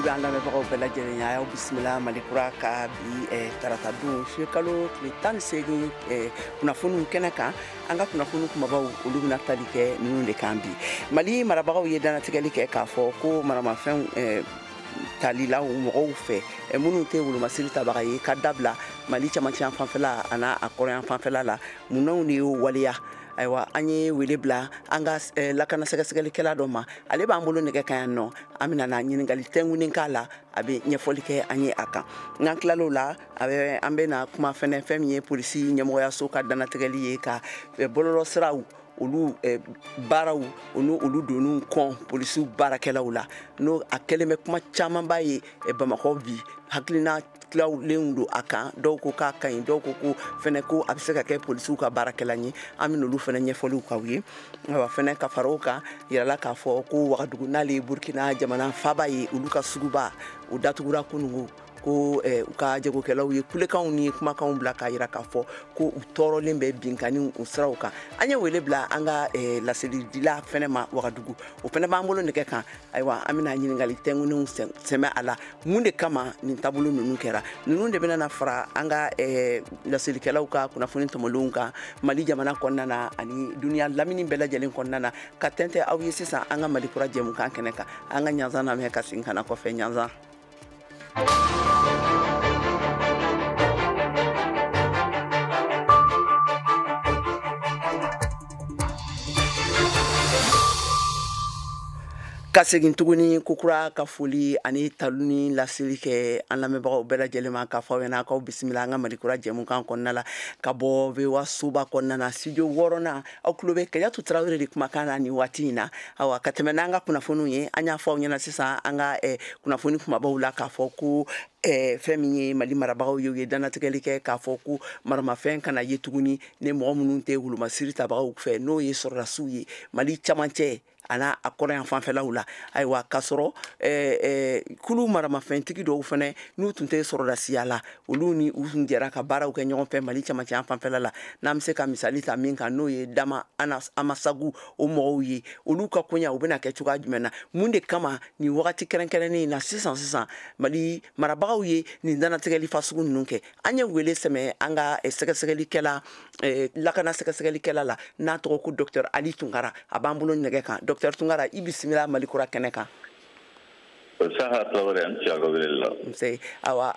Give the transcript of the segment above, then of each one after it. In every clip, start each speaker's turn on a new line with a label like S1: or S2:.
S1: Foli b'an lamɛnbagaw bɛɛ lajɛlen ye. A y'aw bisimila Mali kura ka bi tarata don kalo tile 18 kunnafoniw kɛnɛ kan. An ka kunnafoni kumabaw olu bɛna tali kɛ ninnu de kan bi. Mali marabagaw ye danatigɛli kɛ k'a fɔ ko maramafɛnw talilaw mɔgɔw fɛ minnu tɛ wolomasiri tabaga ye ka dabila Mali camancɛ fanfɛla ana a kɔrɔyan fanfɛla la munnaw de y'o waleya. Ayiwa an ye wele bila an ka lakana sɛgɛsɛgɛlikɛla dɔ ma ale b'an bolo nɛgɛ kan yan nɔ an bɛna na ɲininkali tɛnkunin k'a la a bɛ ɲɛfɔli kɛ an ye a kan n'an tilal'o la an bɛna kuma fɛnɛ fɛn min ye polisi ɲɛmɔgɔyaso ka danatigɛli ye ka bɔlɔlɔsiraw olu baaraw olu donu kɔn polisiw baarakɛlaw la n'o a kɛlen bɛ kuma camanba ye Bamakɔ bi hakilina tilawlen don a kan dɔw ko k'a ka ɲi dɔw ko fɛnɛ ko a bɛ se ka kɛ polisiw ka baarakɛla ye an bɛ olu fɛnɛ ɲɛfɔliw k'aw ye wa fɛnɛ ka fara o kan yirala k'a fɔ ko Wagadugu n'ale ye Burkina jamana faba ye olu ka suguba o datugura kunungo ko u ka jagokɛlaw ye kulekanw ni kumakanw bila k'a yira k'a fɔ ko u tɔɔrɔlen bɛ binkani u siraw kan an ye wele bila an ka laselidila fɛnɛ ma Wagadugu o fɛnɛ b'an bolo nɛgɛ kan ayiwa an bɛna ɲininkali tɛnkuninw sɛmɛ a la mun de kama nin taabolo ninnu kɛra ninnu de bɛna fara an ka laselikɛlaw ka kunnafoni tɔmɔlenw kan Mali jamana kɔnɔna na ani duniya lamini bɛɛ lajɛlen kɔnɔna na ka tɛntɛn aw ye sisan an ka Mali kura jɛmukan kɛnɛ kan an ka ɲanzan lamɛn ka segin ka na kɔfɛ ɲanzan. Ka segin tuguni kokura ka foli ani talu ni laseli kɛ an lamɛnbagaw bɛɛ lajɛlen ma k'a fɔ aw ɲɛna k'aw bisimila an ka Mali kura jɛmukan kɔnɔna la ka bɔ VOA soba kɔnɔna na studio 6nan aw tulo bɛ Kɛɲatu Tarawele de kumakan na nin waati in na awa ka tɛmɛ n'an ka kunnafoniw ye an y'a fɔ aw ɲɛna sisan an ka kunnafoni kumabaw la k'a fɔ ko fɛn min ye Mali marabagaw ye u ye danatigɛli kɛ k'a fɔ ko maramafɛn kana ye tuguni ni mɔgɔ minnu tɛ wolomasiri tabagaw fɛ n'o ye sɔrɔdasiw ye Mali camancɛ ana a kɔrɔyan fanfɛlaw la ayiwa ka sɔrɔ kulu maramafɛntigi dɔw fɛnɛ n'u tun tɛ sɔrɔdasiya la olu ni u tun jɛra ka baaraw kɛ ɲɔgɔn fɛ Mali camancɛ fanfɛla la n'an bɛ se ka misali ta min kan n'o ye Dama Amasagu o mɔgɔw ye olu ka koɲa u bɛna kɛ cogoya jumɛn na mun de kama nin wagati kɛrɛnkɛrɛnnen na sisan Mali marabagaw ye nin danatigɛli fasugu ninnu kɛ an ye wele sɛmɛ an ka sɛgɛsɛgɛlikɛla lakana sɛgɛsɛgɛlikɛla la n'a tɔgɔ ko Dr Ali Tunkara a b'an bolo nɛgɛ kan Dr Tunkara i bisimila Mali kura kɛnɛ kan. Awa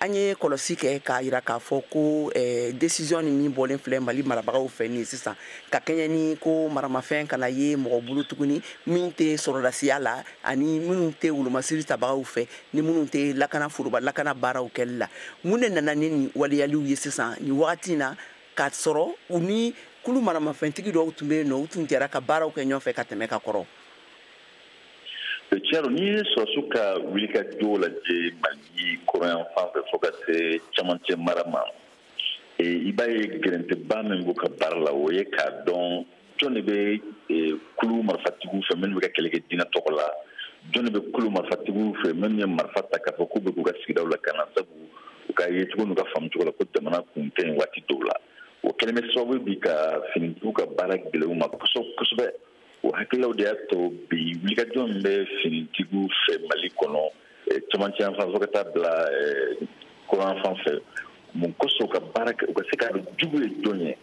S1: an ye kɔlɔsi kɛ k'a yira k'a fɔ ko décision ni min bɔlen filɛ Mali marabagaw fɛ nin sisan ka kɛɲɛ ni ko maramafɛn kana ye mɔgɔ bolo tuguni min tɛ sɔrɔdasiya la ani minnu tɛ wolomasiri tabagaw fɛ ni minnu tɛ lakana foroba lakana baaraw kɛli la mun de nana ni nin waleyaliw ye sisan nin wagati in na k'a sɔrɔ u ni kulu maramafɛntigi dɔw tun bɛ yen nɔ u tun jɛra ka baaraw kɛ ɲɔgɔn fɛ ka tɛmɛ ka kɔrɔ.
S2: Tiɲɛ n'i ye sɔrɔsiw ka wulikajɔ lajɛ Mali kɔrɔyan fan fɛ fo ka se camancɛ mara ma i b'a ye gɛrɛntɛba min b'u ka baara la o ye k'a dɔn jɔn de bɛ kulu marifatigiw fɛ minnu bɛ ka kɛlɛ kɛ diinɛ tɔgɔ la jɔn de bɛ kulu marifatigiw fɛ minnu ye marifa ta k'a fɔ k'u bɛ k'u ka sigidaw lakana sabu u ka ye cogo n'u ka faamu cogo la ko jamana kun tɛ yen waati dɔw la o kɛlen bɛ sababu bi ka finitigiw ka baara gɛlɛya u ma kosɛbɛ. O hakililaw de y'a to bi wulikajɔ min bɛ finitigiw fɛ Mali kɔnɔ camancɛ yan fan fɛ ka taa bila kɔrɔyan fan fɛ mun kosɔn u ka baara kɛ u ka se ka jugu ye jɔn ye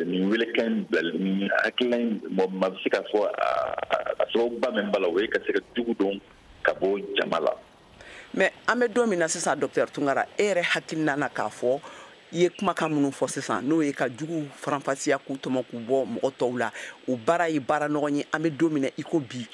S2: nin welekan bilali nin hakilina in maa bɛ se k'a fɔ a sababuba min b'a la o ye ka se ka jugu dɔn ka bɔ jama la.
S1: Mais an bɛ don min na sisan Dr Tunkara e yɛrɛ hakilina na k'a fɔ i ye kumakan minnu fɔ sisan n'o ye ka jugu faranfasiya k'u tɔmɔ k'u bɔ mɔgɔ tɔw la o baara ye baara ɲɔgɔn ye an bɛ don min na i ko bi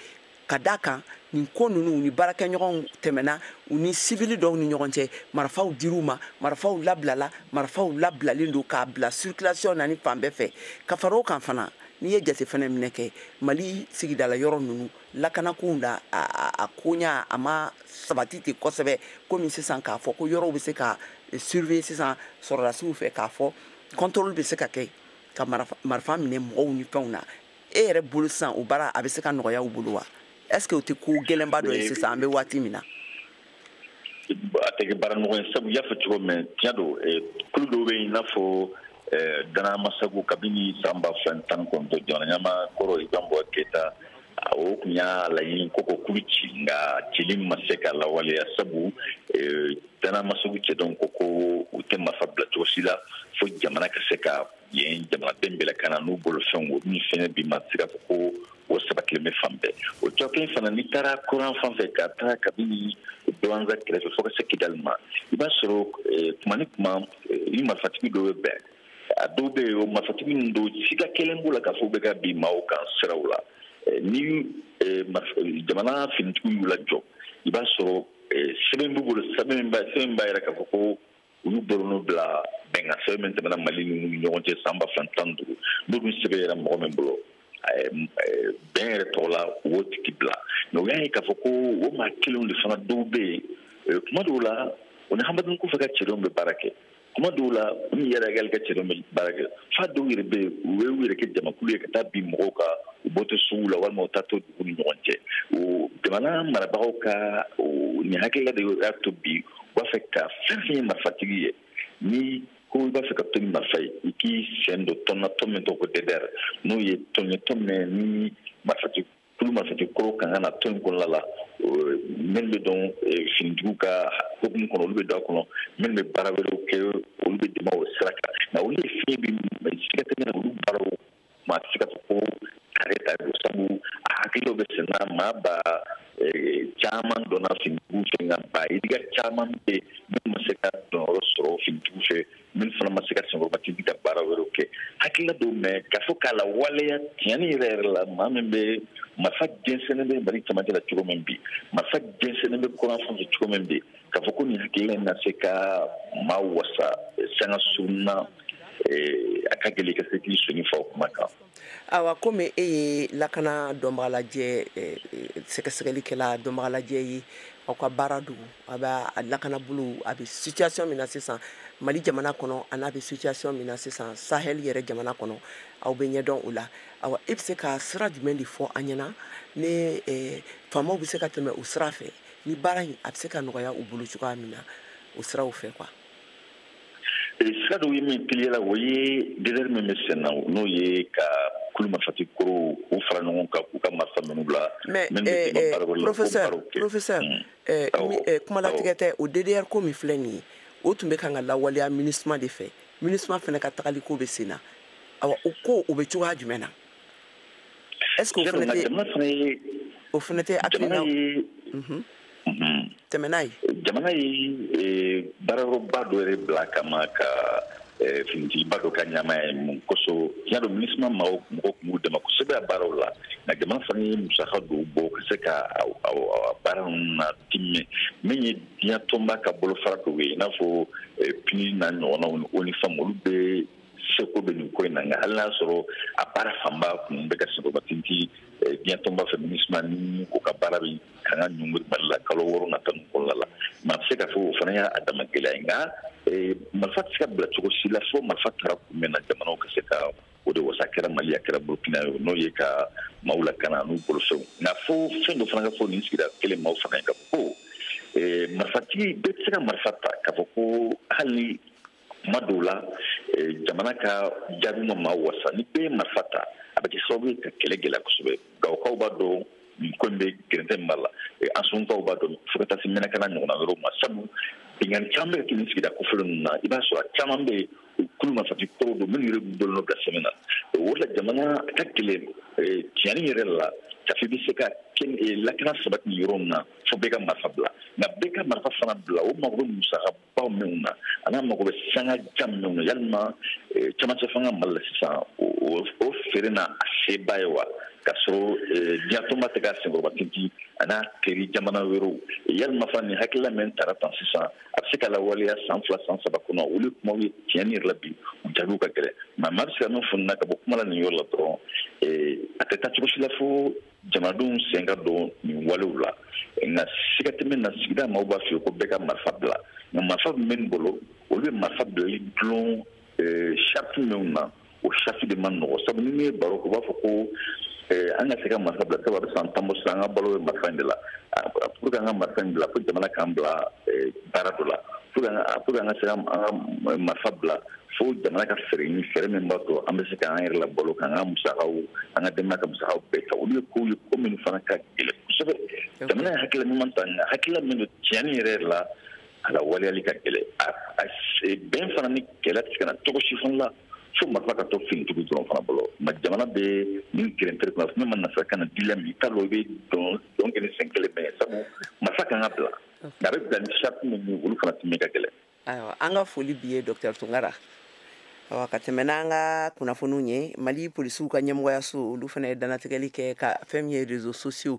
S1: ka d'a kan nin ko ninnu ni baarakɛɲɔgɔnw tɛmɛna u ni sivili dɔw ni ɲɔgɔn cɛ marifaw dir'u ma marifaw labilala marifaw labilalen don k'a bila circulation na ni fan bɛɛ fɛ ka fara o kan fana n'i ye jate fɛnɛ minɛ kɛ Mali sigidala yɔrɔ ninnu lakanakow la a koɲa a ma sabati ten kosɛbɛ komi sisan k'a fɔ ko yɔrɔw bɛ se ka surveiller sisan sɔrɔdasiw fɛ k'a fɔ contrôle bɛ se ka kɛ ka marifa minɛ mɔgɔw ni fɛnw na e yɛrɛ bolo sisan o baara a bɛ se ka nɔgɔya u bolo wa est-ce que o tɛ ko gɛlɛnba dɔ ye sisan an bɛ waati min na.
S2: A tɛ kɛ baara nɔgɔ ye sabu i y'a fɔ cogo min tiɲɛ don kulu dɔw bɛ yen i n'a fɔ Dana Amasagu kabini san 2019 jamana ɲɛmaa kɔrɔ Ibrahim Boubacar Keïta o kun y'a laɲini ko kulu ci nka cili ma se ka lawaleya sabu danamasagu cɛ dɔn ko u tɛ marifa bila cogo si la fo jamana ka se ka yen jamanaden bɛɛ ka na n'u bolo fɛnw min fɛnɛ bi ma se ka fɔ ko o sabatilen bɛ fan bɛɛ o cɔkɛ fana n'i taara kuran fan fɛ ka taa kabini Douentza kɛrɛfɛ fo ka se Kidali ma i b'a sɔrɔ kuma ni kuma ni marifatigi dɔw bɛ bɛn a dɔw bɛ yen o marifatigi ninnu dɔw siga kelen b'u la k'a fɔ u bɛ ka bin maaw kan siraw la ni jamana finitigiw y'u lajɔ i b'a sɔrɔ sɛbɛn b'u bolo sɛbɛn b'a yɛrɛ k'a fɔ ko olu bɔr'o bila bɛnkan sɛbɛn min tɛmɛna Mali ni ɲɔgɔn cɛ san 2015 n'o dun sɛbɛn yɛrɛ mɔgɔ min bolo bɛn yɛrɛ tɔgɔ la o tigi bila mɛ o y'a ye k'a fɔ ko o maa kelenw de fana dɔw bɛ yen kuma dɔw la o ni hamadunin kɔfɛ ka cɛdenw bɛ baara kɛ kuma dɔw la u ni yɛrɛ ka cɛdenw bɛ baara kɛ fa dɔw yɛrɛ bɛ yen u ye u yɛrɛ kɛ jamakulu ye ka taa bin mɔgɔw kan u bɔ to sugu la walima u taa to dugu ni ɲɔgɔn cɛ o jamana marabagaw ka nin hakilila de y'a to bi u b'a fɛ ka fɛn fɛn ye marifatigi ye ni ko i b'a fɛ ka to ni marifa ye i k'i sen don tɔn na tɔn min tɔgɔ ko DDR n'o ye tɔn ye tɔn min ni kulu marifatigi kɔrɔ kan ka na tɔn in kɔnɔna la minnu bɛ dɔn finitigiw ka hukumu kɔnɔ olu bɛ don a kɔnɔ minnu bɛ baara wɛrɛw kɛ olu bɛ dɛmɛ o sira kan nka olu ye fiɲɛ bi siga tɛ min na olu baaraw maa tɛ se ka fɔ ko kare ta don sabu a hakiliw bɛ sen na maa ba caman dɔnna finitigiw fɛ nka bayidiga caman bɛ minnu ma se ka dɔnyɔrɔ sɔrɔ finitigiw fɛ minnu fana ma se ka senkɔrɔbatigi ka baara wɛrɛw kɛ hakilila dɔw mɛ k'a fɔ k'a la waleya tiɲɛni yɛrɛ la maa min bɛ marifa jɛnsɛnnen bɛ Mali cɛmancɛ la cogo min bi marifa jɛnsɛnnen bɛ kuran fan fɛ cogo min bi k'a fɔ ko nin hakilila in na se ka maa wasa sanga sunna a ka gɛlɛn ka se k'i sɔnni fa o kuma kan.
S1: Awa komi e ye lakana dɔnbagalajɛ sɛgɛsɛgɛlikɛla dɔnbagalajɛ ye aw ka baara do a b'a lakana bolo a bɛ situation min na sisan Mali jamana kɔnɔ a n'a bɛ situation min na sisan Sahel yɛrɛ jamana kɔnɔ aw bɛ ɲɛdɔn o la awa e bɛ se ka sira jumɛn de fɔ an ɲɛna ni faamaw bɛ se ka tɛmɛ o sira fɛ ni baara in a bɛ se ka nɔgɔya u bolo cogoya min na o siraw fɛ quoi.
S2: Sira dɔw ye min teliyala o ye DDR min bɛ sen na n'o ye ka kulu marifatigi kɔrɔw u fara ɲɔgɔn kan k'u ka marifa minnu bila.
S1: Professeur kumalatigɛ tɛ o DDR ko min filɛ nin ye o tun bɛ kan ka lawaleya MINUSMA de fɛ MINUSMA fana ka tagali ko bɛ sen na awa o ko o bɛ cogoya jumɛn na est-ce que o fana tɛ hakilina tɛmɛ n'a ye.
S2: Jamana ye baarayɔrɔba dɔ yɛrɛ bila kama ka finitigiba dɔ ka ɲama ye mun kosɔn tiɲɛ don MINUSMA mɔgɔw tun b'u dɛmɛ kosɛbɛ a baaraw la nka jamana fana ye musaka dɔw bɔ ka se ka baara ninnu na timiya min ye diɲɛ tɔnba ka bolofara dɔw ye i n'a fɔ PNUD n'a ɲɔgɔnnaw o ni fɛnw olu bɛ seko bɛ nin ko in na nka hali n'a sɔrɔ a baara fanba kun bɛ ka senkɔrɔbatigi diɲɛ tɔnba fɛ MINUSMA ni o ka baara bɛ kan ka ɲɔngiri Mali la kalo 6 nata ninnu kɔnɔna la mɛ a bɛ se ka fɔ o fana y'a dama gɛlɛya ye nka marifa tɛ se ka bila cogo si la fo marifa taara kun bɛ na jamanaw ka se ka o de wasa kɛra Mali a kɛra Burukina ye n'o ye ka maaw lakana n'u bolofɛnw nka fo fɛn dɔ fana ka fɔ nin sigida kelen maaw fana ye ka fɔ ko marifatigi bɛɛ tɛ se ka marifa ta k'a fɔ ko hali kuma dɔw la jamana ka jaabi ma maa wasa ni bɛɛ ye marifa ta a bɛ kɛ sababu ye ka kɛlɛ gɛlɛya kosɛbɛ Gawokaw b'a dɔn nin ko in bɛ gɛrɛntɛ min b'a la Ansugukaw b'a dɔn fo ka taa se Mɛnakana ɲɔgɔnna yɔrɔw ma sabu binganni caman bɛ kɛ nin sigida kɔfɛla ninnu na i b'a sɔrɔ a caman bɛ kulu marifatigi kɔrɔw don minnu yɛrɛ b'u bolo bila sɛbɛn na o de la jamana ka gɛlɛn tiɲɛni yɛrɛ la kafi bɛ se ka lakana sabati yɔrɔ min na fo bɛɛ ka marifa bila nka bɛɛ ka marifa fana bila o mago bɛ musakabaw minnu na a n'a mago bɛ sanga jan minnu na yalima camancɛ fanga Mali la sisan o feere na a seba ye wa k'a sɔrɔ diɲɛ tɔnba tɛ ka senkɔrɔbatigi a n'a teri jamana wɛrɛw yalima fana nin hakilila min taara tan sisan a bɛ se ka lawaleya san 2 san 3 kɔnɔ olu kumaw ye tiɲɛni yɛrɛ la bi u jaabiw ka gɛlɛn nka maa bɛ se ka min fɔ nin na ka bɔ kuma la nin yɔrɔ la dɔrɔn a tɛ taa cogo si la fo jamanadenw sen ka don nin walew la nka siga tɛ min na sigida maaw b'a f'i ye ko bɛɛ ka marifa bila nka marifa min bɛ nin bolo olu bɛ marifa bilali dulon charte minnu na o charte de ma nɔgɔ sabu ni min ye baro kɛ u b'a fɔ ko an ka se ka marifa bila sabu a bɛ san 10 bɔ sisan an ka balo bɛ marifa in de la pour que an ka marifa in bila fo jamana k'an bila baara dɔ la pour que an ka se ka marifa bila fo jamana ka fɛɛrɛ ɲini fɛɛrɛ min b'a to an bɛ se k'an yɛrɛ labalo k'an ka musakaw an ka denbaya ka musakaw bɛɛ ta olu ye kow ye ko minnu fana ka gɛlɛn kosɛbɛ jamana ye hakilila ɲuman ta nka hakilila min don tiɲɛni yɛrɛ la a la waleyali ka gɛlɛn bɛn fana ni kɛlɛ tɛ se ka na cogo si fana la fo marifa ka to finitigiw dɔrɔn fana bolo ma jamana bɛ nin gɛrɛntɛrɛ kunna min ma nafa kana di la min i t'a dɔn i bɛ dɔn kɛ ni sen kelen bɛɛ sabu marifa kan ka bila nka a bɛ bila ni sariti min olu fana tun bɛ ka gɛlɛn.
S1: Ayiwa an ka foli bi ye Dr Tunkara. Ka tɛmɛ n'an ka kunnafoniw ye Mali polisiw ka ɲɛmɔgɔyaso olu fana ye danatigɛli kɛ ka fɛn min ye réseaux sociaux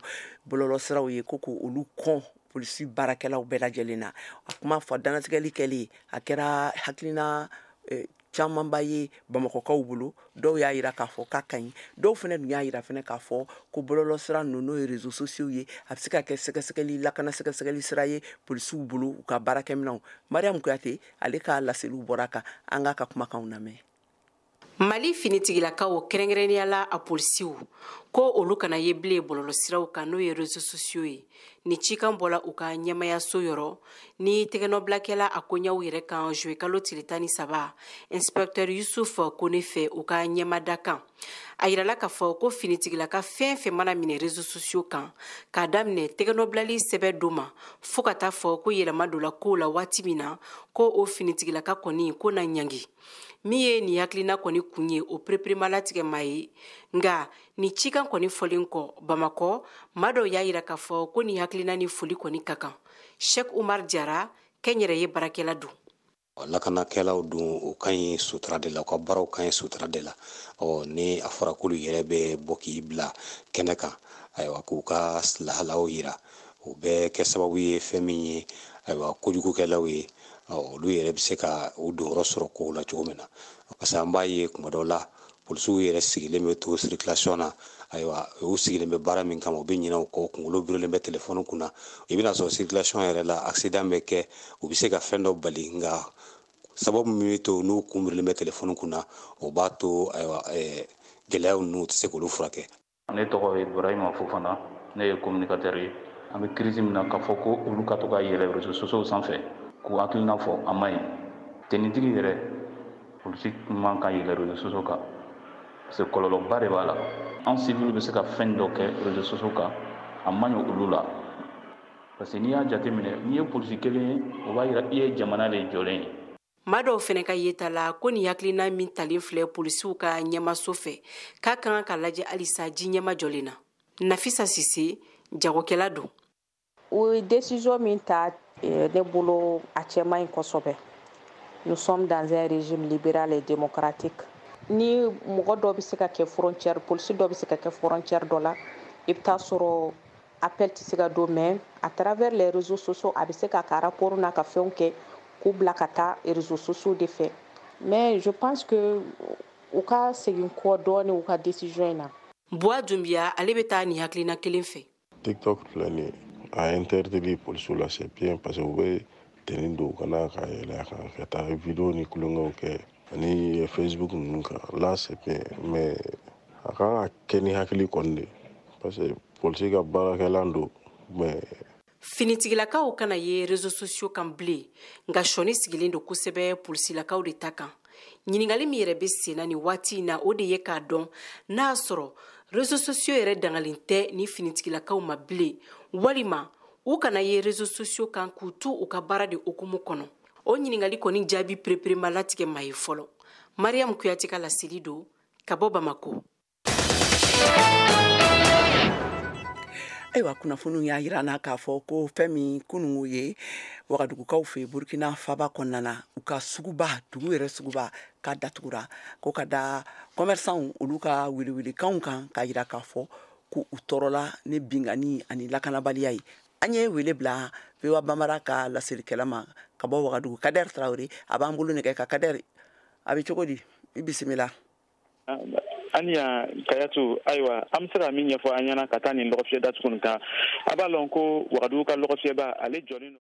S1: bɔlɔlɔsiraw ye ko olu kɔn polisi baarakɛlaw bɛɛ lajɛlen na a kuma fɔ danatigɛli kɛli a kɛra hakilina camanba ye Bamakɔkaw bolo dɔw y'a yira k'a fɔ k'a kaɲi dɔw fana dun y'a yira fana k'a fɔ ko bɔlɔlɔsira ninnu n'o ye réseaux sociaux ye a bɛ se ka kɛ sɛgɛsɛgɛli lakana sɛgɛsɛgɛli sira ye polisiw bolo u ka baarakɛminɛnw Mariam Kuyate ale ka laseliw bɔra kan an k'a ka kumakanw lamɛn.
S3: Mali finitigilakaw kɛrɛnkɛrɛnniyala a polisiw ko olu kana ye bilen bɔlɔlɔsiraw kan n'o ye réseaux sociaux ye ni cikan bɔla u ka ɲɛmayaso yɔrɔ ni tɛgɛnɔbilakɛla a koɲaw yɛrɛ kan juwe kalo tile 13 inspecteur Yusuf Kone fɛ u ka ɲɛmada kan a yirala k'a fɔ ko finitigilaka fɛn fɛn mana minɛ réseaux sociaux kan k'a daminɛ tɛgɛnɔbilali sɛbɛ do ma fo ka taa fɔ ko yɛlɛma donna kow la waati min na ko o finitigilaka kɔni ko na ɲangi min ye nin hakilina kɔni kun ye o pereperema latigɛ maa ye nga ni cikan kɔni fɔlen kɔ Bamakɔ maa dɔw y'a yira k'a fɔ ko ni hakilina ni foli kɔni ka kan Sheikh Umar Jara kɛnyɛrɛ ye barakɛla don
S4: lakanakɛlaw dun o ka ɲi sutura de la u ka baaraw ka ɲi sutura de la ni a fɔra k'olu yɛrɛ bɛ bɔ k'i bila kɛnɛ kan ayiwa k'u ka lahalaw yira o bɛ kɛ sababu ye fɛn min ye ayiwa kojugukɛlaw ye olu yɛrɛ bɛ se ka u donyɔrɔ sɔrɔ kow la cogo min na parce que an b'a ye kuma dɔw la polisiw yɛrɛ sigilen bɛ to circulation na ayiwa u sigilen bɛ baara min kama u bɛ ɲinɛ u kɔ kunkolo birilen bɛ telefɔni kunna i bɛna sɔrɔ circulation yɛrɛ la accident bɛ kɛ u bɛ se ka fɛn dɔ bali nka sababu min bɛ to n'u kun birilen bɛ telefɔni kunna o b'a to ayiwa gɛlɛyaw ninnu tɛ se k'olu furakɛ.
S5: Ne tɔgɔ ye Ibrahima Fofana ne ye communicateur ye an bɛ crise min na k'a fɔ ko olu ka to ka yɛlɛ réseaux sociaux sanfɛ k'u hakilina fɔ a ma ɲi tenitigi yɛrɛ polisi man kan yɛlɛ réseaux sociaux kan parce que kɔlɔlɔba de b'a la an civil bɛ se ka fɛn dɔ kɛ réseaux sociaux kan a ma ɲi olu la parce que n'i y'a jateminɛ n'i ye polisi kelen ye o b'a yira i ye jamana de jɔlen ye.
S3: maa dɔw fɛnɛ ka yeta la ko ni hakilina min talen filɛ polisiw ka ɲɛmaso fɛ k'a kan ka lajɛ halisa ji ɲɛma jɔlen na Nafisa Sise jagokɛla don
S6: o décision min ta ne bolo a cɛ man ɲi kosɛbɛ nous sommes dans un régime libéral et démocratique ni mɔgɔ dɔ bɛ se ka kɛ frontière polisi dɔ bɛ se ka kɛ frontière dɔ la i bɛ taa sɔrɔ appel tɛ se ka don mais à travers les réseaux sociaux a bɛ se ka rapport n'a ka fɛnw kɛ k'u bila ka taa réseaux sociaux de fɛ mais je pense que u ka segin kɔ dɔɔni u ka décision in na.
S3: Buwa Dumbiya ale bɛ taa ni hakilina kelen fɛ.
S7: TikTok filɛ nin a interdit polisiw la c'est bien parce que u bɛ tɛni don u kana ka yɛlɛ a kan ka taa vidéo ni kulonkɛw kɛ ani Facebook ninnu kan là c'est bien mais a kan ka kɛ ni hakili kɔni de parce que polisi ka baarakɛlan don mais
S3: finitigilakaw kana ye réseaux sociaux kan bilen nka sɔni sigilen don kosɛbɛ polisilakaw de ta kan ɲiningali min yɛrɛ bɛ senna ni waati in na o de ye k'a dɔn n'a sɔrɔ réseaux sociaux yɛrɛ dangalen tɛ ni finitigilakaw ma bilen walima u kana ye réseaux sociaux kan k'u to u ka baara de okumu kɔnɔ o ɲiningali kɔni jaabi pereperema latigɛ ma ye fɔlɔ Mariam Kuyate ka laseli don ka bɔ Bamako.
S1: Ayiwa kunnafoniw y'a yira na k'a fɔ ko fɛn min kunungu ye Wagadugukaw fɛ Burkina Faba kɔnɔna na u ka suguba dugu yɛrɛ suguba k'a datugura ko ka da commerçants olu ka welewelekanw kan k'a yira k'a fɔ ko u tɔɔrɔla ni bingani ani lakanabaliya ye an ye wele bila VOA Bambara ka laselikɛla ma ka bɔ Wagadugu Kader Traoré a b'an bolo nɛgɛ ka Kader a bɛ cogo di i bisimila.
S8: Aniya Kayatu ayiwa an bɛ se ka min ɲɛfɔ an ɲɛna ka taa nin lɔgɔfiyɛ datugu kan a b'a lɔn ko Wagadugu ka lɔgɔfiyɛba ale jɔlen don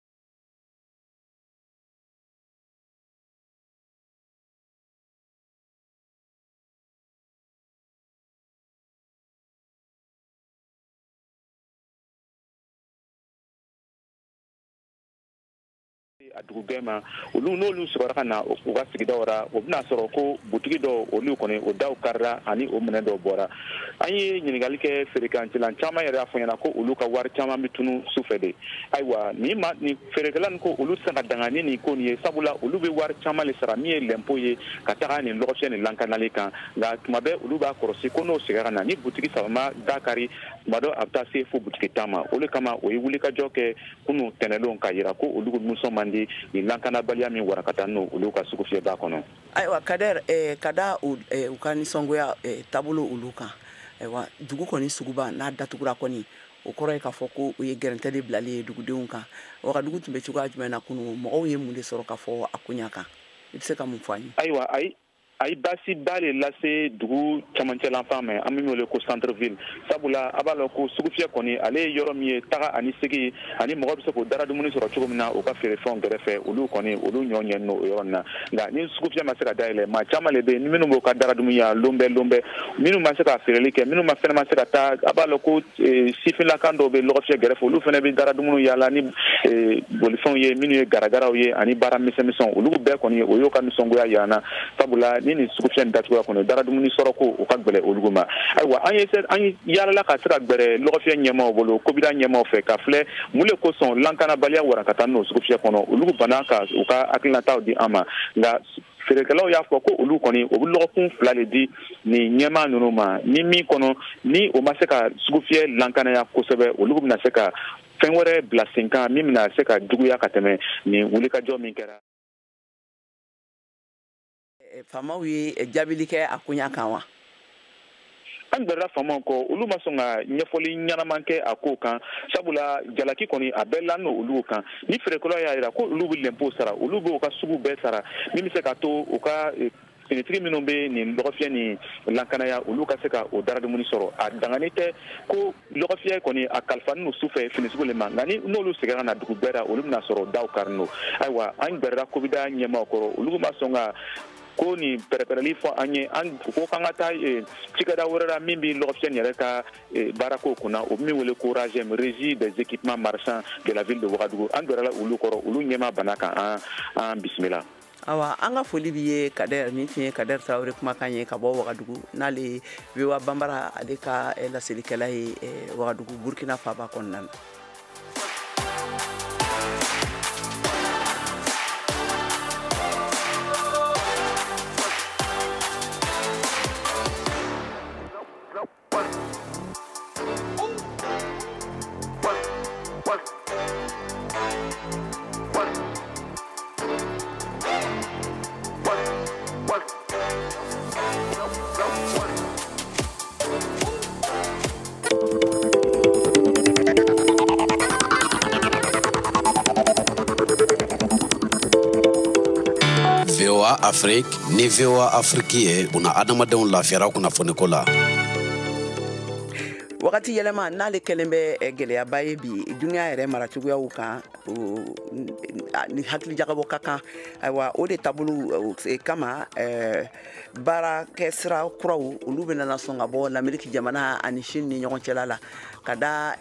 S8: a dugu bɛɛ ma olu n'olu sigiyɔrɔ ka na u ka sigidaw ra o bɛna sɔrɔ ko butigi dɔ olu kɔni o daw karira ani o minɛ dɔw bɔra an ye ɲininkali kɛ feerekɛlancilan caman yɛrɛ y'a fɔ ɲɛna ko olu ka wari caman bɛ tunu sufɛ de ayiwa ni feerekɛla nin ko olu tɛ se ka danga ni nin ko nin ye sabula olu bɛ wari caman le sara min ye lɛmpo ye ka taga nin lɔgɔfiyɛ nin lankanali kan nka tuma bɛɛ olu b'a kɔlɔsi ko n'o seginna ka na ni butigi saba ma da kari tuma dɔ a bɛ taa se fo butigi tan ma o de kama o ye wulikajɔ kɛ kunu tɛnɛlenw ka yira ko olu nisɔn man di nin lankanabaliya min warakata n'o olu ka sugu fiyɛba kɔnɔ.
S1: ayiwa Kader ka da u ka nisɔngoya taabolo olu kan ayiwa dugu kɔni suguba n'a datugura kɔni o kɔrɔ ye k'a fɔ ko o ye gɛrɛntɛ de bilalen ye dugudenw kan wagadugu tun bɛ cogoya jumɛn na kunu mɔgɔw ye mun de sɔrɔ k'a fɔ a koɲa kan i bɛ se ka mun fɔ an ye.
S8: ayiwa ayi basiba de lase dugu camancɛlan fan mɛn an bɛ wele ko centre ville sabula a b'a lɔn ko sugufiyɛ kɔni ale ye yɔrɔ min ye taga ani segi ani mɔgɔ bɛ se k'o dara dumuni sɔrɔ cogo min na u ka feerefɛnw gɛrɛfɛ olu kɔni olu ɲɔ ɲɛnen don o yɔrɔ nin na nka ni sugufiyɛ ma se ka dayɛlɛ maa caman de bɛ yen minnu b'o ka dara dumuni yan lonbɛ minnu ma se ka feereli kɛ minnu ma fɛnɛ ma se ka taa a b'a lɔn ko sifinlakan dɔw bɛ lɔgɔfiyɛ gɛrɛfɛ olu fɛnɛ bɛ dara dumuni yaala ni bolifɛnw ye minnu ye garagaraw ye ani baara misɛnmisɛnw olu bɛɛ kɔni o y'o ka nisɔngoya yir'an na sabula ni nin sugufiyɛ datuguya kɔnɔ dara dumuni sɔrɔ ko o ka gɛlɛ olu ma ayiwa an yaalala ka se ka gbɛrɛ lɔgɔfiyɛ ɲɛmaaw bolo kobida ɲɛmaaw fɛ ka filɛ mun le kosɔn lankanabaliya warakata n'o sugufiyɛ kɔnɔ olu banna ka u ka hakilinataw di an ma nka feerekɛlaw y'a fɔ ko olu kɔni o bɛ lɔgɔkun 2 le di nin ɲɛmaa ninnu ma ni min kɔnɔ ni o ma se ka sugufiyɛ lankanaya kosɛbɛ olu bɛna se ka fɛn wɛrɛ bila sen kan min bɛna se ka juguya ka tɛmɛ nin wulikajɔ min kɛra.
S1: Faamaw ye jaabili kɛ a koɲa kan wa.
S8: an gbɛrɛla faamaw kɔ olu ma sɔn ka ɲɛfɔli ɲɛnaman kɛ a ko kan sabula jalaki kɔni a bɛɛ la olu kan ni feerekɛlaw y'a jira ko olu bɛ lɛmpo sara olu b'u ka sugu bɛɛ sara min bɛ se ka to u ka finitigi minnu bɛ nin lɔgɔfiyɛ ni lankanaya olu ka se ka o dara dumuni sɔrɔ a dangani tɛ ko lɔgɔfiyɛ kɔni a kalifanin n'u sufɛ finitigiw le ma nka ni n'olu seginna ka na dugu bɛɛ la olu bɛna sɔrɔ daw kari n'o ayiwa an gbɛrɛla kobida ɲɛmaaw kɔrɔ olu ma sɔn ka ko ni pɛrɛpɛrɛli fɔ an ye an ko k'an ka taa cikɛda wɛrɛ la min bɛ lɔgɔfiyɛ nin yɛrɛ ka baarako kunna o min wele ko RAGEM Régie des équipements marchands de la ville de Ouagadougou an gbɛrɛla olu kɔrɔ olu ɲɛmaa bana kan an bisimila.
S1: awa an ka foli b'i ye Kader ni tun ye Kader Tarawele kumakan ye ka bɔ Ouagadougou n'ale VOA Bambara ale ka laselikɛla ye Ouagadougou Burkina Faaba kɔnɔna na.
S9: VOA Afrique ni VOA Afrique ye buna adamadenw lafiyara kunnafoniko la.
S1: Wakati yɛlɛma n'ale kɛlen bɛ gɛlɛyaba ye bi duniya yɛrɛ maracogoyaw kan ni hakili jagabɔ ka kan ayiwa o de taabolo kama baarakɛ sira kuraw olu bɛ nana sɔn ka bɔ l'Amérique jamana ani Chine ni ɲɔgɔn cɛla la ka da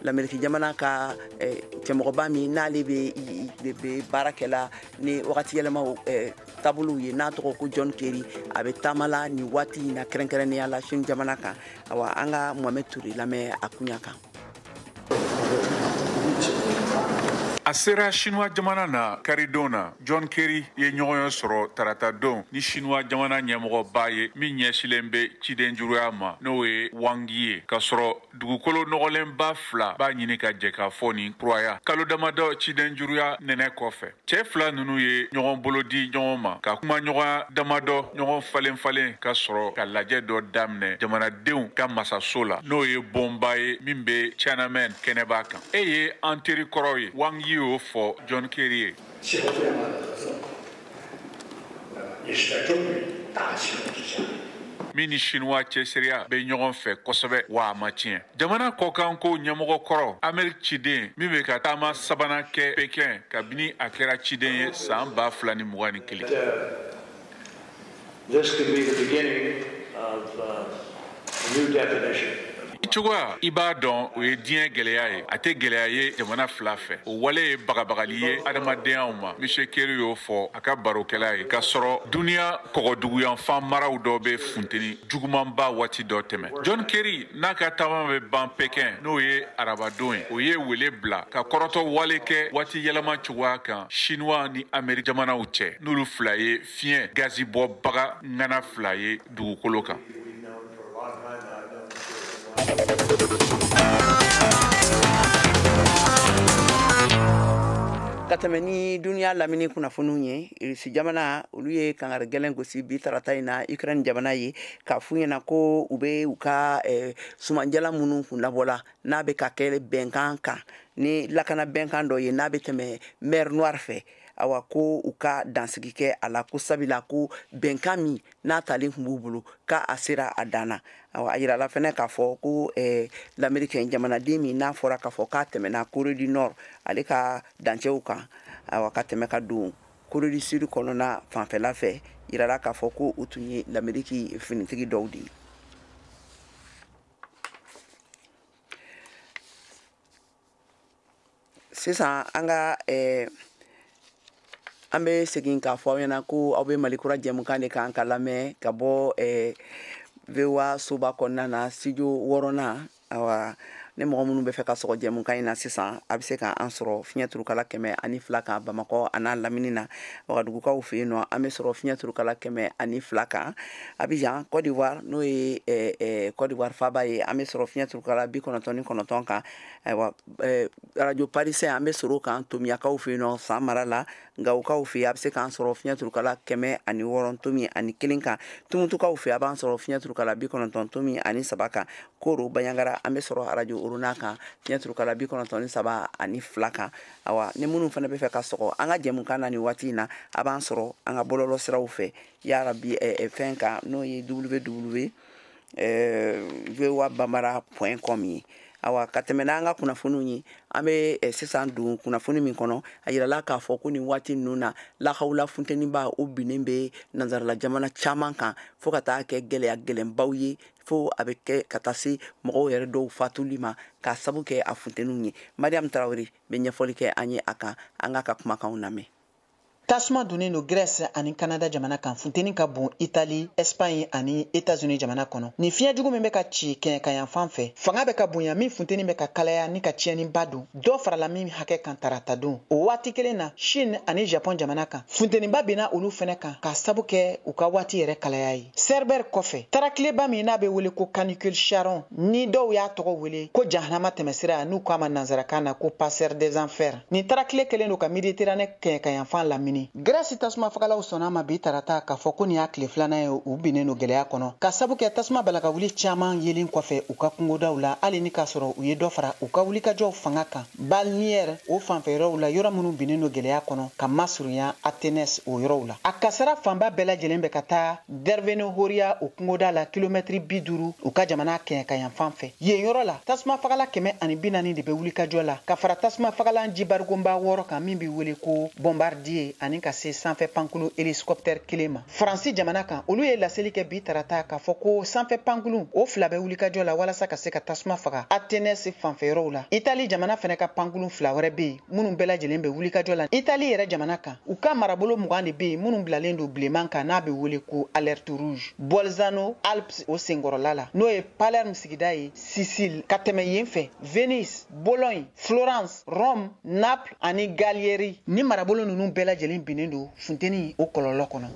S1: l'Amérique jamana ka cɛmɔgɔba min n'ale bɛ baarakɛla ni wakati yɛlɛmaw taabolow ye n'a tɔgɔ ko John Kerry a bɛ taamala ni waati in na kɛrɛnkɛrɛnnenya la Chine jamana kan awa an ka Mohamed Touré lamɛn a kunya kan.
S10: A sera Chinois jamana na karidon na John Kerry ye ɲɔgɔn sɔrɔ tarata don ni Chinois jamana ɲɛmɔgɔba ye min ɲɛsilen bɛ ciden juruya ma n'o ye Wang Yi ka sɔrɔ dugukolo nɔgɔlenba 2 b'a ɲini ka jɛ ka fɔ nin kuraya kalo damadɔ ciden juruya nɛnɛ kɔfɛ cɛ 2 ninnu ye ɲɔgɔn bolo di ɲɔgɔn ma ka kuma ɲɔgɔn damadɔ ɲɔgɔn falen ka sɔrɔ ka lajɛ dɔ daminɛ jamanadenw ka masaso la n'o ye bonba ye min bɛ Tiananmen kɛnɛba kan e ye an teri kɔrɔ ye Wang Yi y'o fɔ John Kerry ye. Min ni Chinois cɛsiriya bɛ ɲɔgɔn fɛ kosɛbɛ wa a ma tiɲɛ. Jamana kɔkan ko ɲɛmɔgɔ kɔrɔ Amérique ciden min bɛ ka taama sabanan kɛ Pékin kabini a kɛra ciden ye san 2021.
S11: This could be the beginning of a new definition.
S10: cogoya i b'a dɔn o ye diɲɛ gwɛlɛya ye a tɛ gwɛlɛya ye jamana fila fɛ o wale ye bagabagali ye adamadenyaw ma monsieur Kerry y'o fɔ a ka barokɛla ye k'a sɔrɔ duniya kɔgɔduguyanfan maraw dɔ bɛ funteni jugumanba waati dɔ tɛmɛ John Kerry n'a ka taama bɛ ban Pɛkɛn n'o ye arabadon ye o ye wele bila ka kɔrɔtɔ wale kɛ waati yɛlɛma cogoya kan Chinois ni Amérique jamanaw cɛ n'olu fila ye fiɲɛ gazi bɔbaga ŋana fila ye dugukolo kan.
S1: Ka tɛmɛ ni duniya lamini kunnafoniw ye Irisi jamana olu ye kangari gɛlɛn gosi bi tarata in na Ukraine jamana ye k'a f'u ɲɛna ko u bɛ u ka sumanjala minnu kun labɔla n'a bɛ ka kɛ bɛnkan kan ni lakana bɛnkan dɔ ye n'a bɛ tɛmɛ mer Noire fɛ awa ko u ka dansigi kɛ a la ko sabila ko bɛnkan min n'a talen kun b'u bolo ka a sera a danna awa a yirala fɛnɛ k'a fɔ ko l'Américain jamanaden min n'a fɔra k'a fɔ k'a tɛmɛna Corée du Nord ale ka dancɛw kan awa ka tɛmɛ ka don Corée du Sud kɔnɔna fanfɛla fɛ yirala k'a fɔ ko u tun ye l'Amérique finitigi dɔw de ye. Sisan an ka an bɛ segin k'a fɔ aw ɲɛna ko aw bɛ Malikura jɛmukan de kan ka lamɛn ka bɔ VOA soba kɔnɔna na studio 6nan awa ne mɔgɔ minnu bɛ fɛ ka sɔgɔ jɛmukan in na sisan a bɛ se k'an sɔrɔ fiɲɛ turukala 102 kan Bamakɔ a n'a lamini na Wagadugukaw fɛ yen nɔ an bɛ sɔrɔ fiɲɛ turukala 102 kan Abidjan Côte d'Ivoire n'o ye Côte d'Ivoire faaba ye an bɛ sɔrɔ fiɲɛ turukala 99 kan ayiwa radio parisien an bɛ sɔrɔ kan Tomiyakaw fɛ yen nɔ San Mara la Gawukaw fɛ yen a bɛ se k'an sɔrɔ fiɲɛ turukala 106 tomi ani 1 kan Tumutukaw fɛ a b'an sɔrɔ fiɲɛ turukala 93 tomi ani 3 kan Koro Baɲangara an bɛ sɔrɔ radio Orona kan fiɲɛ turukala 93 ani 2 kan awa ni minnu fana bɛ fɛ ka sɔgɔ an ka jɛmukan na ni waati in na a b'an sɔrɔ an ka bɔlɔlɔ siraw fɛ yarabi fɛn kan n'o ye www.voabamara.com ye awa ka tɛmɛ n'an ka kunnafoniw ye an bɛ sisan don kunnafoni min kɔnɔ a yirala k'a fɔ ko nin waati ninnu na lahawla funteniba o binnen bɛ nanzarala jamana caman kan fo ka taa kɛ gɛlɛya gɛlɛnbaw ye fo a bɛ kɛ ka taa se mɔgɔw yɛrɛ dɔw fatuli ma k'a sabu kɛ a funteniw ye Mariam Tarawele bɛ ɲɛfɔli kɛ an ye a kan an ka kumakanw lamɛn.
S11: Tasuma donnen don Grèce ani Canada jamana kan funteni ka bon Italie, Espagne ani États-Unis jamana kɔnɔ. Ni fiɲɛ jugu min bɛ ka ci kɛɲɛ ka yan fan fɛ, fanga bɛ ka bonya min funteni bɛ ka kalaya ni ka tiɲɛniba don. Dɔ farala min hakɛ kan tarata don. O waati kelen na Chine ani Japon jamana kan, funteniba binna olu fɛnɛ kan ka sabu kɛ u ka waati yɛrɛ kalaya ye. Cerbère kɔfɛ, taratileba min n'a bɛ wele ko canicule charon ni dɔw y'a tɔgɔ wele ko jahanama tɛmɛsira n'u k'a ma nanzarakan na ko passeur des enfers. Ni tarakile kelen don ka Méditerranée kɛɲɛ ka yan fan lamini. Grèce tasuma fagalaw sɔnna ma bi tarata k'a fɔ ko nin y'a tile filanan ye u binnen no gɛlɛya kɔnɔ ka sabu kɛ tasuma balaka wuli caman yelen kɔfɛ u ka kungodaw la hali ni k'a sɔrɔ u ye dɔ fara u ka wulikajɔw fanga kan. Balnière o fanfɛyɔrɔw la yɔrɔ minnu binnen no gɛlɛya kɔnɔ ka masurunya Athènes o yɔrɔw la. A kasara fanba bɛɛ lajɛlen bɛ ka taa Dervenohoria o kungoda la kilomɛtiri 50 u ka jamana kɛɲɛ ka yan fan fɛ. Yen yɔrɔ la tasuma fagala 140 de bɛ wulikajɔ la ka fara tasuma fagalan jibarigonba 6 kan min bɛ wele ko bombardier ani ka se sanfɛ pankulu hélicoptère kelen ma. Faransi jamana kan olu ye laseli kɛ bi tarata k'a fɔ ko sanfɛ pankulu o fila bɛ wulikajɔ la walasa ka se ka tasuma faga Athènes fanfɛyɔrɔw la. Italie jamana fɛnɛ ka pankulu fila wɛrɛ bɛ yen minnu bɛɛ lajɛlen bɛ wulikajɔ la. Italie yɛrɛ jamana kan u ka marabolo 20 de bɛ yen minnu bilalen don bileman kan n'a bɛ wele ko alerte rouge. Bolzano Alpes o senkɔrɔla la n'o ye Palerme sigida ye, Sicile ka tɛmɛ yen fɛ Venise, Bologne, Florence, Rome, Naples ani Gallieri ni marabolo ninnu bɛɛ lajɛlen binnen don funteni o kɔlɔlɔ kɔnɔ.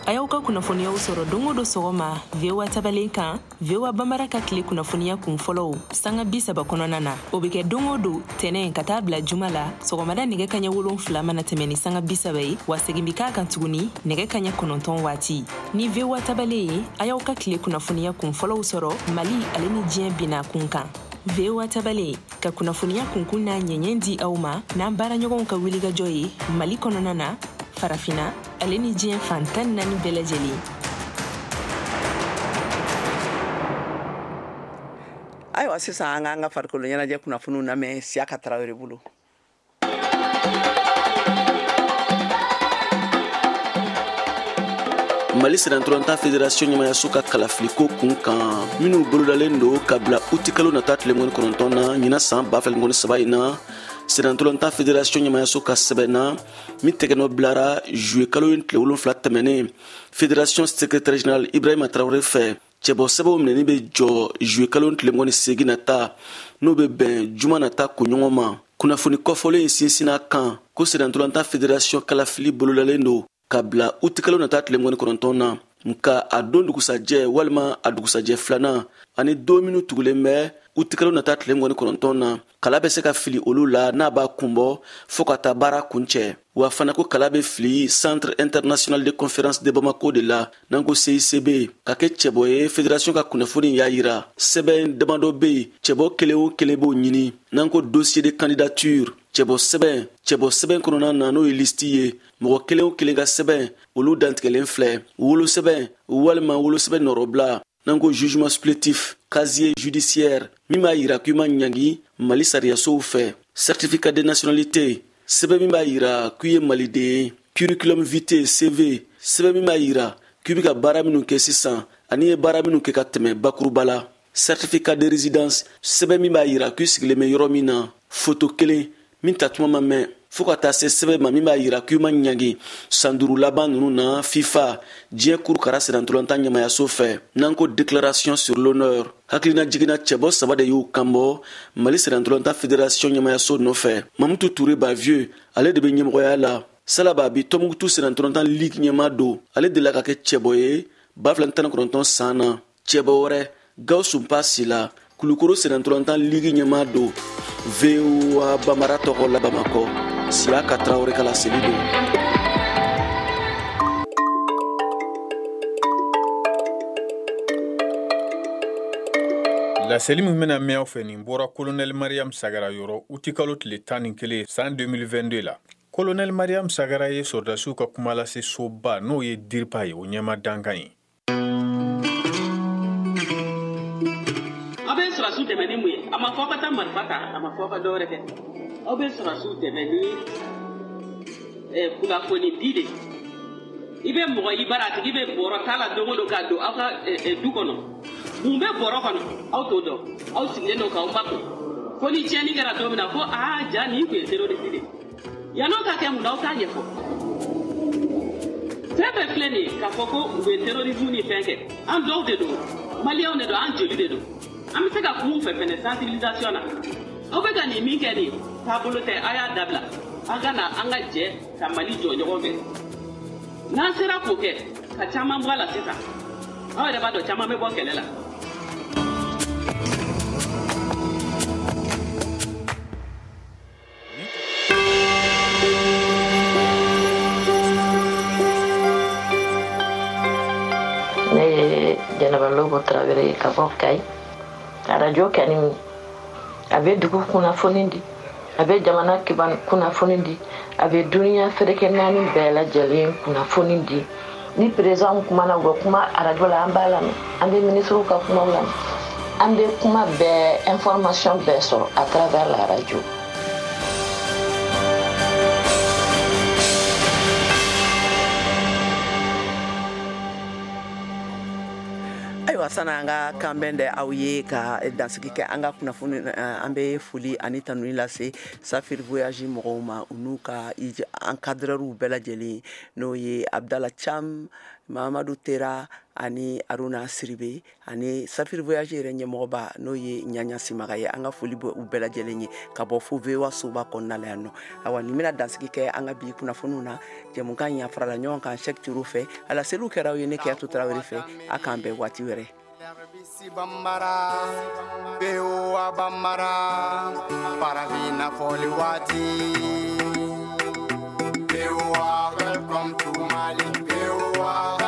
S12: A y'aw ka kunnafoniyaw sɔrɔ don o don sɔgɔma VOA tabalen kan VOA Bambara ka tile kunnafoniya kun fɔlɔw sanga 30 kɔnɔna na o bɛ kɛ don o don tɛnɛn ka taa bila juma la sɔgɔmada nɛgɛ kaɲɛ 7 mana tɛmɛ ni sanga 30 ye wa segin bi k'a kan tuguni nɛgɛ kaɲɛ 9 waati ni VOA tabalen ye a y'aw ka tile kunnafoniya kun fɔlɔw sɔrɔ Mali ale ni diɲɛ binna kun kan VOA tabalen ka kunnafoniya kunkun n'a ɲɛɲɛ di aw ma n'an baaraɲɔgɔnw ka wulikajɔ ye Mali kɔnɔna na Farafina ale ni diɲɛ fantan 4 bɛɛ lajɛlen.
S1: Ayiwa sisan an ka farikolo ɲɛnajɛ kunnafoniw lamɛn Siyaka Tarawele bolo.
S13: Mali Sénatolanta Fédération ɲɛmayaso ka kalafiliko kun kan minnu bolodalen do ka bila uti kalo nata tile 19 na ɲina san 2023 in na Sénatolanta Fédération ɲɛmayaso ka sɛbɛnna min tɛgɛnɔ bilara juillet kalo in tile 7 tɛmɛnen Fédération secrétaire général Ibrahima Traoré fɛ cɛbɔ sɛbɛnw minɛni bɛ jɔ juillet kalo in tile 8 nata n'o bɛ bɛn juma nata koɲɔgɔn ma kunnafoni kɔfɔlen sinsinna kan ko Sénatolanta Fédération kalafili bolodalen do ka bila uti kalo nata tile 19 na nka a don dugusajɛ walima a dugusajɛ filanan ani don minnu tugulen bɛ uti kalo nata tile 19 na kala bɛ se ka fili olu la n'a b'a kunbɔ fɔɔ ka taa baara kuncɛ wa fana ko kala bɛ fili Centre international de conférence de Bamako de la n'an ko CICB ka kɛ cɛbɔ ye fédération ka kunnafoni y'a yira sɛbɛn damadɔ bɛ yen cɛbɔ kelen o kelen b'o ɲini n'an ko dossier de candidature cɛbɔ sɛbɛn kɔnɔna na n'o ye listi ye mɔgɔ kelen o kelen ka sɛbɛn olu dantigɛlen filɛ wolo sɛbɛn walima wolo sɛbɛn nɔrɔbila n'an ko jugement supplétif casier judiciaire min b'a yira k'i ma ɲangi Mali sariyasow fɛ certificat de nationalité sɛbɛn min b'a yira k'i ye maliden ye curriculum vitae CV sɛbɛn min b'a yira k'i bɛ ka baara minnu kɛ sisan ani ye baara minnu kɛ ka tɛmɛ bakuruba la certificat de résidence sɛbɛn min b'a yira k'i sigilen bɛ yɔrɔ min na photo kelen min ta tuma ma mɛn fɔɔ ka taa se sɛbɛn ma min b'a yira k'i ma ɲangi san 5 laban ninnu na FIFA diɲɛ kurukara Sénatolanta ɲɛmayaso fɛ n'an ko déclaration sur l'honneur hakilina jiginna cɛbɔ 3 de y'u kanbɔ Mali Sénatolanta Fédération ɲɛmayaso nɔfɛ Mamutu Touré Bavieux ale de bɛ ɲɛmɔgɔya la Salaba bi Tɔnbukutu Sénatolanta Ligue ɲɛma do ale de la ka kɛ cɛbɔ ye 2019 san na cɛbɔ wɛrɛ Gawusu Mpasila Kulukoro Sénatolanta Ligue ɲɛma do VOA Bamara tɔgɔ la Bamakɔ Siaka Traoré kala seli do
S10: laseli min bɛna mɛn aw fɛ nin bɔra colonel Mariam Sagara yɔrɔ uti kalo tile 11 san 2022 la colonel Mariam Sagara ye sɔrdasiw ka kuma lase soba n'o ye diripa ye o ɲɛma dankan ye
S14: aw bɛ sɔrɔsiw dɛmɛ ni mun ye a ma fɔ ka taa marifa ta a ma fɔ ka dɔwɛrɛ kɛ aw bɛ sɔrɔsiw dɛmɛ ni kunnafoni di de i bɛ mɔgɔ i bara a tigi bɛ bɔrɔ t'a la don o don k'a don aw ka du kɔnɔ mun bɛ bɔrɔ kɔnɔ aw t'o dɔn aw sigilen don k'aw ba kun fo ni tiɲɛni kɛra don min na ko ja nin tun ye terroriste de yan'o ka kɛ mun na aw t'a ɲɛfɔ fɛn bɛɛ filɛ nin ye k'a fɔ ko u bɛ terrorisme ni fɛn kɛ an dɔw de don maliyɛnw de don an joli de don an bɛ se ka kuma u fɛ fɛnɛ sensibilisation na aw bɛ ka nin min kɛ nin taabolo tɛ a y'a dabila an ka na an ka jɛ ka Mali jɔ ɲɔgɔn fɛ n'an sera k'o kɛ ka caman bɔ a la sisan aw yɛrɛ b'a dɔn caman bɛ bɔ kɛlɛ la
S15: ne ye Jɛnɛba Lobo Tarawele ka bɔ Kayi radio kɛni a bɛ dugu kunnafoni di a bɛ jamana kiban kunnafoni di a bɛ duniya fɛrɛkɛ naani bɛɛ lajɛlen kunnafoni di ni président kumana u bɛ kuma radio la an b'a lamɛn an bɛ ministrew ka kumaw lamɛn an bɛ kuma bɛɛ information bɛɛ sɔrɔ à travers la radio.
S1: Sana an ka kanbɛn de aw ye ka dansigi kɛ an ka kunnafoni an bɛ foli ani tanuni lase Safiri Voyage mɔgɔw ma u n'u ka encadreurs bɛɛ lajɛlen n'o ye Abdala Cham Mamadou Tera ani Aruna Siribe ani Safiri Voyage yɛrɛ ɲɛmɔgɔba n'o ye Ɲaɲa Simaga ye an ka foli bɛ u bɛɛ lajɛlen ye ka bɔ fo VOA soba kɔnɔna la yan nɔ awa nin bɛna dansigi kɛ an ka bi kunnafoniw na jɛmukan ɲa farala ɲɔgɔn kan Cheick Thioro fɛ ala seliw kɛra aw ye ne Kiyatu Tarawele fɛ a k'an bɛn waati wɛrɛ
S16: Bambara, Beoa Bambara, Paravina Foliwati. Beoa, welcome to Mali. Beoa.